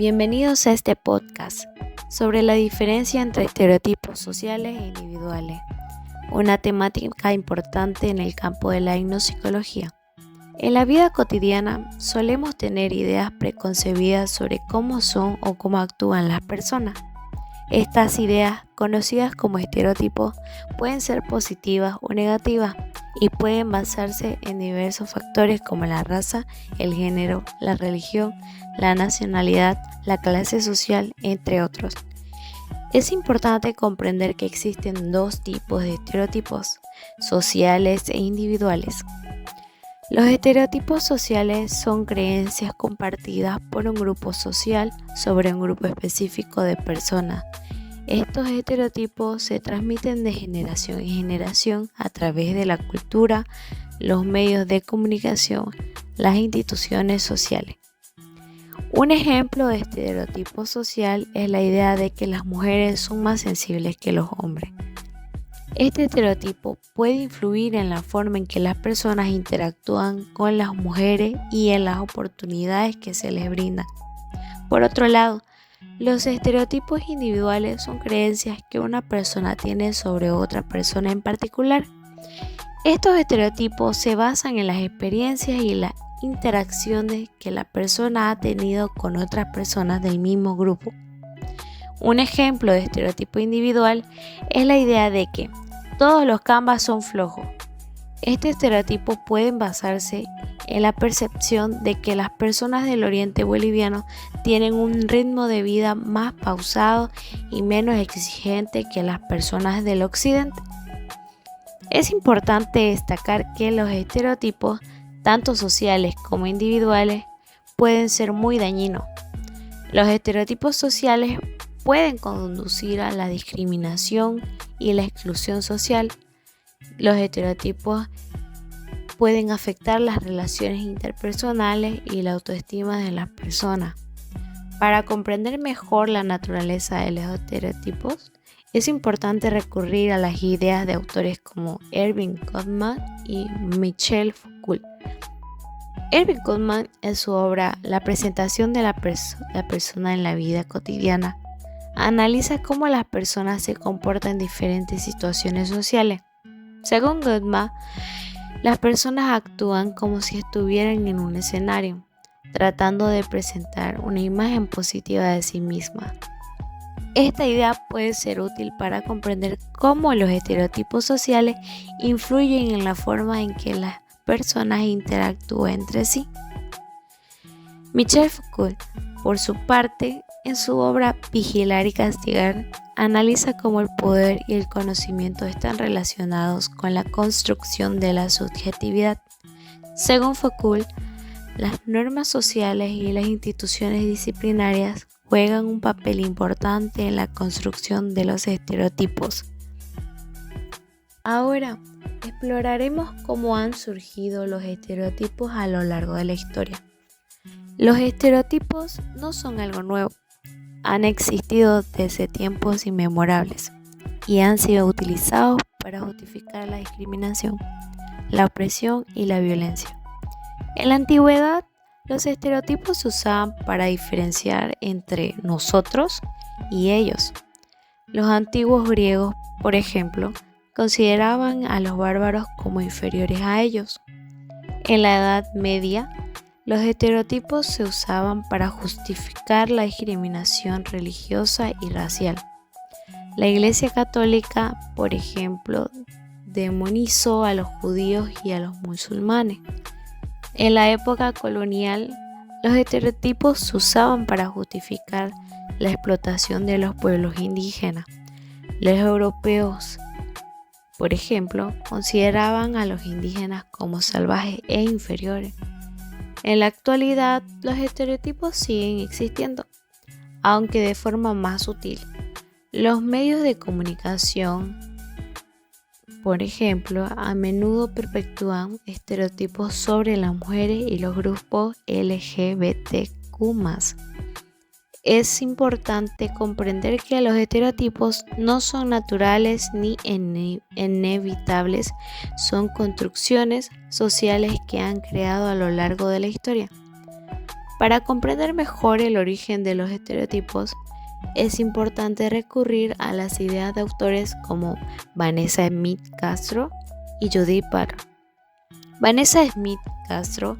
Bienvenidos a este podcast sobre la diferencia entre estereotipos sociales e individuales, una temática importante en el campo de la etnopsicología. En la vida cotidiana solemos tener ideas preconcebidas sobre cómo son o cómo actúan las personas. Estas ideas, conocidas como estereotipos, pueden ser positivas o negativas y pueden basarse en diversos factores como la raza, el género, la religión, la nacionalidad, la clase social, entre otros. Es importante comprender que existen dos tipos de estereotipos, sociales e individuales. Los estereotipos sociales son creencias compartidas por un grupo social sobre un grupo específico de personas. Estos estereotipos se transmiten de generación en generación a través de la cultura, los medios de comunicación, las instituciones sociales. Un ejemplo de estereotipo social es la idea de que las mujeres son más sensibles que los hombres. Este estereotipo puede influir en la forma en que las personas interactúan con las mujeres y en las oportunidades que se les brindan. Por otro lado, los estereotipos individuales son creencias que una persona tiene sobre otra persona en particular. Estos estereotipos se basan en las experiencias y las interacciones que la persona ha tenido con otras personas del mismo grupo. Un ejemplo de estereotipo individual es la idea de que todos los cambas son flojos. Este estereotipo puede basarse en la percepción de que las personas del oriente boliviano tienen un ritmo de vida más pausado y menos exigente que las personas del occidente. Es importante destacar que los estereotipos, tanto sociales como individuales, pueden ser muy dañinos. Los estereotipos sociales pueden conducir a la discriminación y la exclusión social. Los estereotipos pueden afectar las relaciones interpersonales y la autoestima de las personas. Para comprender mejor la naturaleza de los estereotipos, es importante recurrir a las ideas de autores como Erving Goffman y Michel Foucault. Erving Goffman, en su obra La presentación de la persona en la vida cotidiana, analiza cómo las personas se comportan en diferentes situaciones sociales. Según Goffman, las personas actúan como si estuvieran en un escenario, tratando de presentar una imagen positiva de sí mismas. Esta idea puede ser útil para comprender cómo los estereotipos sociales influyen en la forma en que las personas interactúan entre sí. Michel Foucault, por su parte, en su obra Vigilar y castigar, analiza cómo el poder y el conocimiento están relacionados con la construcción de la subjetividad. Según Foucault, las normas sociales y las instituciones disciplinarias juegan un papel importante en la construcción de los estereotipos. Ahora, exploraremos cómo han surgido los estereotipos a lo largo de la historia. Los estereotipos no son algo nuevo. Han existido desde tiempos inmemorables y han sido utilizados para justificar la discriminación, la opresión y la violencia. En la antigüedad, los estereotipos se usaban para diferenciar entre nosotros y ellos. Los antiguos griegos, por ejemplo, consideraban a los bárbaros como inferiores a ellos. En la Edad Media, los estereotipos se usaban para justificar la discriminación religiosa y racial. La Iglesia Católica, por ejemplo, demonizó a los judíos y a los musulmanes. En la época colonial, los estereotipos se usaban para justificar la explotación de los pueblos indígenas. Los europeos, por ejemplo, consideraban a los indígenas como salvajes e inferiores. En la actualidad, los estereotipos siguen existiendo, aunque de forma más sutil. Los medios de comunicación, por ejemplo, a menudo perpetúan estereotipos sobre las mujeres y los grupos LGBTQ+. Es importante comprender que los estereotipos no son naturales ni inevitables, son construcciones sociales que han creado a lo largo de la historia. Para comprender mejor el origen de los estereotipos, es importante recurrir a las ideas de autores como Vanessa Smith Castro y Judith Butler. Vanessa Smith Castro,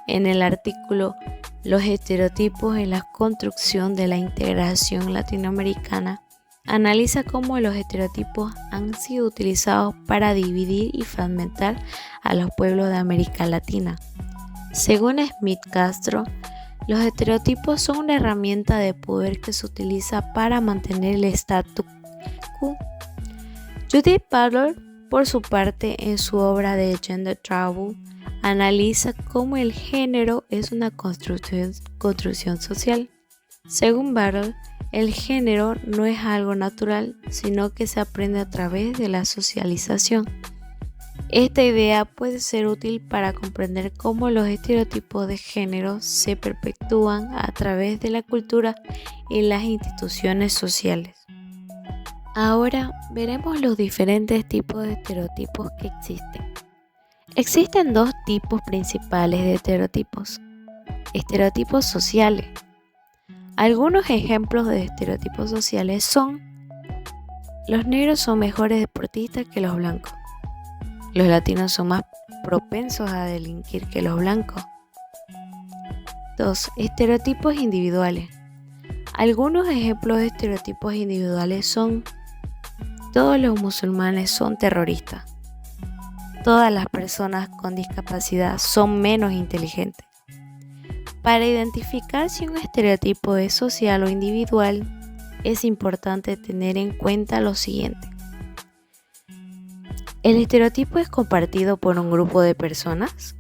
en el artículo Los estereotipos en la construcción de la integración latinoamericana, analiza cómo los estereotipos han sido utilizados para dividir y fragmentar a los pueblos de América Latina. Según Smith Castro, los estereotipos son una herramienta de poder que se utiliza para mantener el status quo. Judith Butler, por su parte, en su obra de Gender Taboo, analiza cómo el género es una construcción social. Según Butler, el género no es algo natural, sino que se aprende a través de la socialización. Esta idea puede ser útil para comprender cómo los estereotipos de género se perpetúan a través de la cultura y las instituciones sociales. Ahora veremos los diferentes tipos de estereotipos que existen. Existen dos tipos principales de estereotipos. Estereotipos sociales. Algunos ejemplos de estereotipos sociales son: los negros son mejores deportistas que los blancos. Los latinos son más propensos a delinquir que los blancos. 2. Estereotipos individuales. Algunos ejemplos de estereotipos individuales son: todos los musulmanes son terroristas. Todas las personas con discapacidad son menos inteligentes. Para identificar si un estereotipo es social o individual, es importante tener en cuenta lo siguiente. ¿El estereotipo es compartido por un grupo de personas?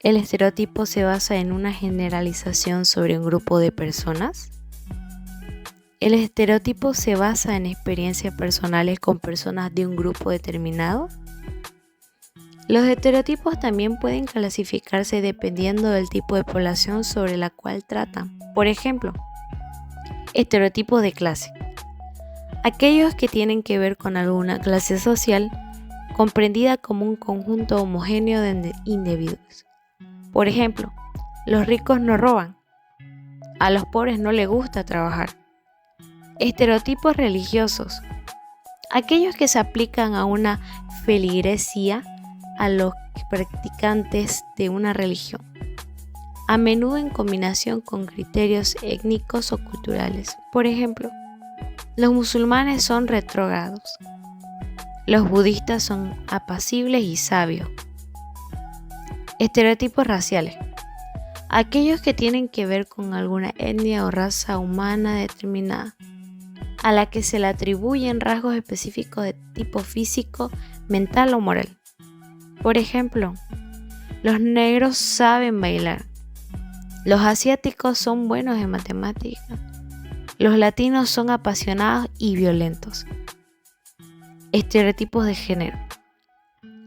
¿El estereotipo se basa en una generalización sobre un grupo de personas? ¿El estereotipo se basa en experiencias personales con personas de un grupo determinado? Los estereotipos también pueden clasificarse dependiendo del tipo de población sobre la cual tratan. Por ejemplo, estereotipos de clase. Aquellos que tienen que ver con alguna clase social comprendida como un conjunto homogéneo de individuos. Por ejemplo, los ricos no roban. A los pobres no les gusta trabajar. Estereotipos religiosos. Aquellos que se aplican a una feligresía a los practicantes de una religión, a menudo en combinación con criterios étnicos o culturales. Por ejemplo, los musulmanes son retrógrados. Los budistas son apacibles y sabios. Estereotipos raciales. Aquellos que tienen que ver con alguna etnia o raza humana determinada, a la que se le atribuyen rasgos específicos de tipo físico, mental o moral. Por ejemplo, los negros saben bailar. Los asiáticos son buenos en matemáticas. Los latinos son apasionados y violentos. Estereotipos de género.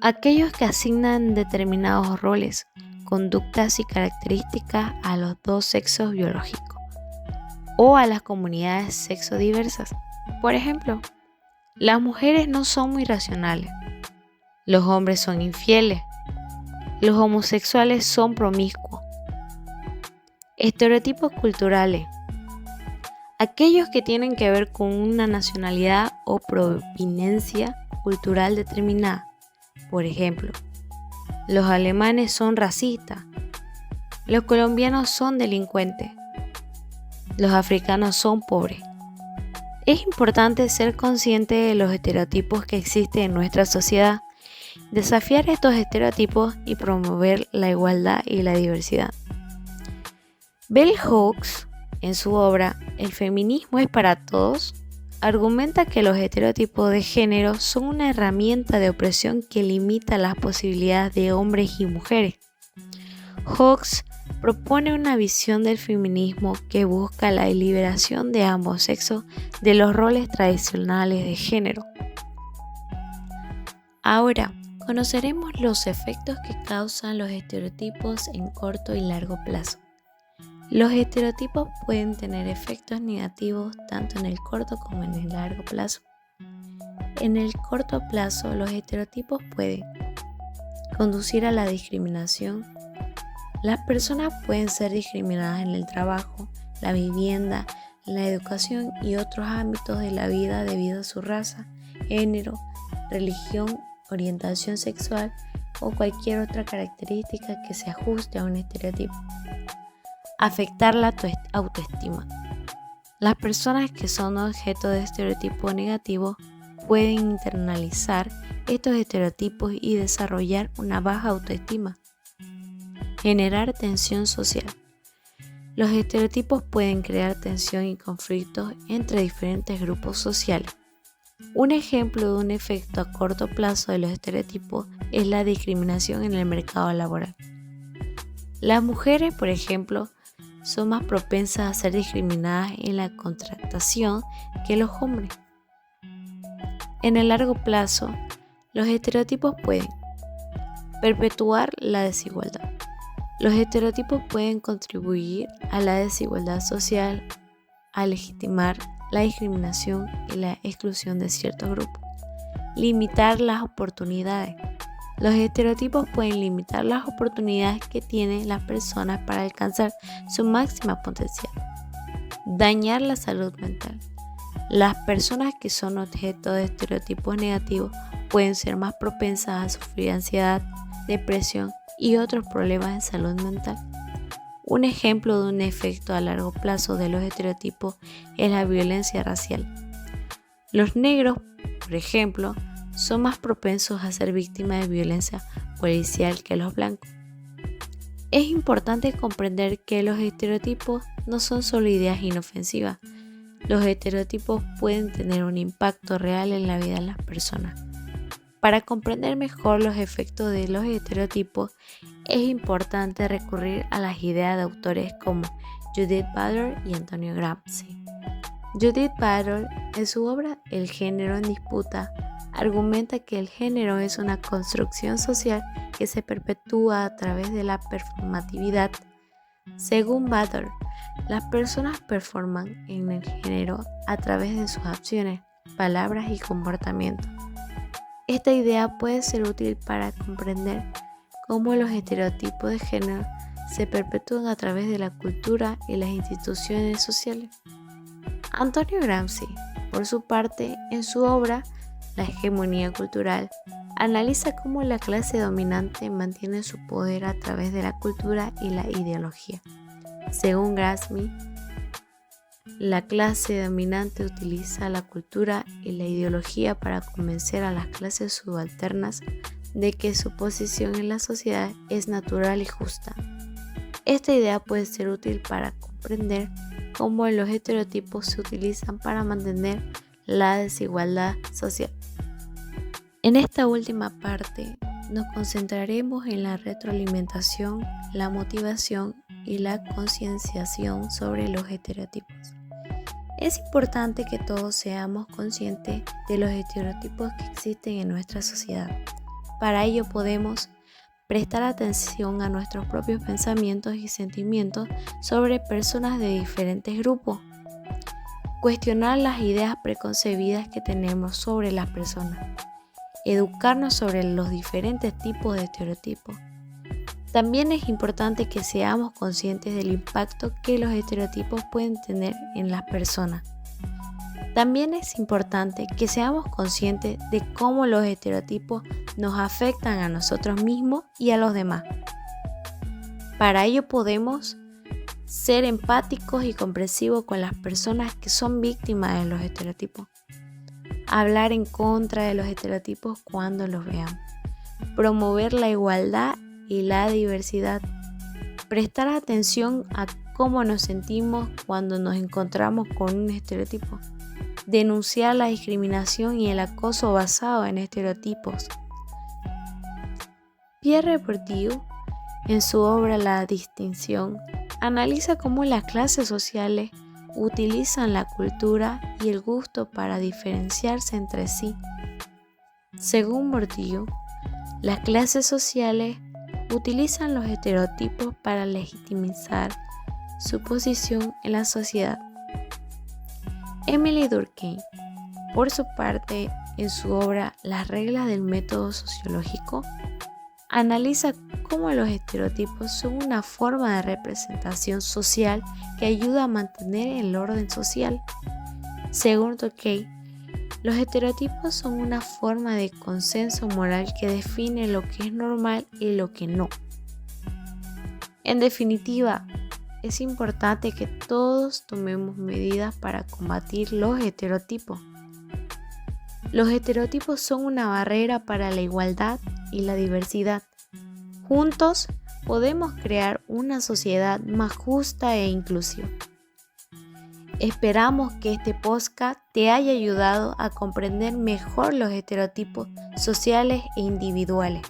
Aquellos que asignan determinados roles, conductas y características a los dos sexos biológicos o a las comunidades sexodiversas. Por ejemplo, las mujeres no son muy racionales. Los hombres son infieles. Los homosexuales son promiscuos. Estereotipos culturales. Aquellos que tienen que ver con una nacionalidad o proveniencia cultural determinada. Por ejemplo, los alemanes son racistas. Los colombianos son delincuentes. Los africanos son pobres. Es importante ser consciente de los estereotipos que existen en nuestra sociedad, desafiar estos estereotipos y promover la igualdad y la diversidad. Bell Hooks, en su obra El feminismo es para todos, argumenta que los estereotipos de género son una herramienta de opresión que limita las posibilidades de hombres y mujeres. Hooks propone una visión del feminismo que busca la liberación de ambos sexos de los roles tradicionales de género. Ahora, conoceremos los efectos que causan los estereotipos en corto y largo plazo. Los estereotipos pueden tener efectos negativos tanto en el corto como en el largo plazo. En el corto plazo, los estereotipos pueden conducir a la discriminación, Las personas pueden ser discriminadas en el trabajo, la vivienda, la educación y otros ámbitos de la vida debido a su raza, género, religión, orientación sexual o cualquier otra característica que se ajuste a un estereotipo. Afectar la autoestima. Las personas que son objeto de estereotipos negativos pueden internalizar estos estereotipos y desarrollar una baja autoestima. Generar tensión social. Los estereotipos pueden crear tensión y conflictos entre diferentes grupos sociales. Un ejemplo de un efecto a corto plazo de los estereotipos es la discriminación en el mercado laboral. Las mujeres, por ejemplo, son más propensas a ser discriminadas en la contratación que los hombres. En el largo plazo, los estereotipos pueden perpetuar la desigualdad. Los estereotipos pueden contribuir a la desigualdad social, a legitimar la discriminación y la exclusión de ciertos grupos. Limitar las oportunidades. Los estereotipos pueden limitar las oportunidades que tienen las personas para alcanzar su máxima potencial. Dañar la salud mental. Las personas que son objeto de estereotipos negativos pueden ser más propensas a sufrir ansiedad, depresión y otros problemas de salud mental. Un ejemplo de un efecto a largo plazo de los estereotipos es la violencia racial. Los negros, por ejemplo, son más propensos a ser víctimas de violencia policial que los blancos. Es importante comprender que los estereotipos no son solo ideas inofensivas. Los estereotipos pueden tener un impacto real en la vida de las personas. Para comprender mejor los efectos de los estereotipos, es importante recurrir a las ideas de autores como Judith Butler y Antonio Gramsci. Judith Butler, en su obra El género en disputa, argumenta que el género es una construcción social que se perpetúa a través de la performatividad. Según Butler, las personas performan en el género a través de sus acciones, palabras y comportamientos. Esta idea puede ser útil para comprender cómo los estereotipos de género se perpetúan a través de la cultura y las instituciones sociales. Antonio Gramsci, por su parte, en su obra La hegemonía cultural, analiza cómo la clase dominante mantiene su poder a través de la cultura y la ideología. Según Gramsci, la clase dominante utiliza la cultura y la ideología para convencer a las clases subalternas de que su posición en la sociedad es natural y justa. Esta idea puede ser útil para comprender cómo los estereotipos se utilizan para mantener la desigualdad social. En esta última parte nos concentraremos en la retroalimentación, la motivación y la concienciación sobre los estereotipos. Es importante que todos seamos conscientes de los estereotipos que existen en nuestra sociedad. Para ello podemos prestar atención a nuestros propios pensamientos y sentimientos sobre personas de diferentes grupos. Cuestionar las ideas preconcebidas que tenemos sobre las personas. Educarnos sobre los diferentes tipos de estereotipos. También es importante que seamos conscientes del impacto que los estereotipos pueden tener en las personas. También es importante que seamos conscientes de cómo los estereotipos nos afectan a nosotros mismos y a los demás. Para ello podemos ser empáticos y comprensivos con las personas que son víctimas de los estereotipos. Hablar en contra de los estereotipos cuando los veamos. Promover la igualdad y la diversidad. Prestar atención a cómo nos sentimos cuando nos encontramos con un estereotipo. Denunciar la discriminación y el acoso basado en estereotipos. Pierre Bourdieu, en su obra La distinción, analiza cómo las clases sociales utilizan la cultura y el gusto para diferenciarse entre sí. Según Bourdieu, las clases sociales utilizan los estereotipos para legitimizar su posición en la sociedad. Emily Durkheim, por su parte, en su obra Las reglas del método sociológico, analiza cómo los estereotipos son una forma de representación social que ayuda a mantener el orden social. Según Tocqueville, los estereotipos son una forma de consenso moral que define lo que es normal y lo que no. En definitiva, es importante que todos tomemos medidas para combatir los estereotipos. Los estereotipos son una barrera para la igualdad y la diversidad. Juntos podemos crear una sociedad más justa e inclusiva. Esperamos que este podcast te haya ayudado a comprender mejor los estereotipos sociales e individuales.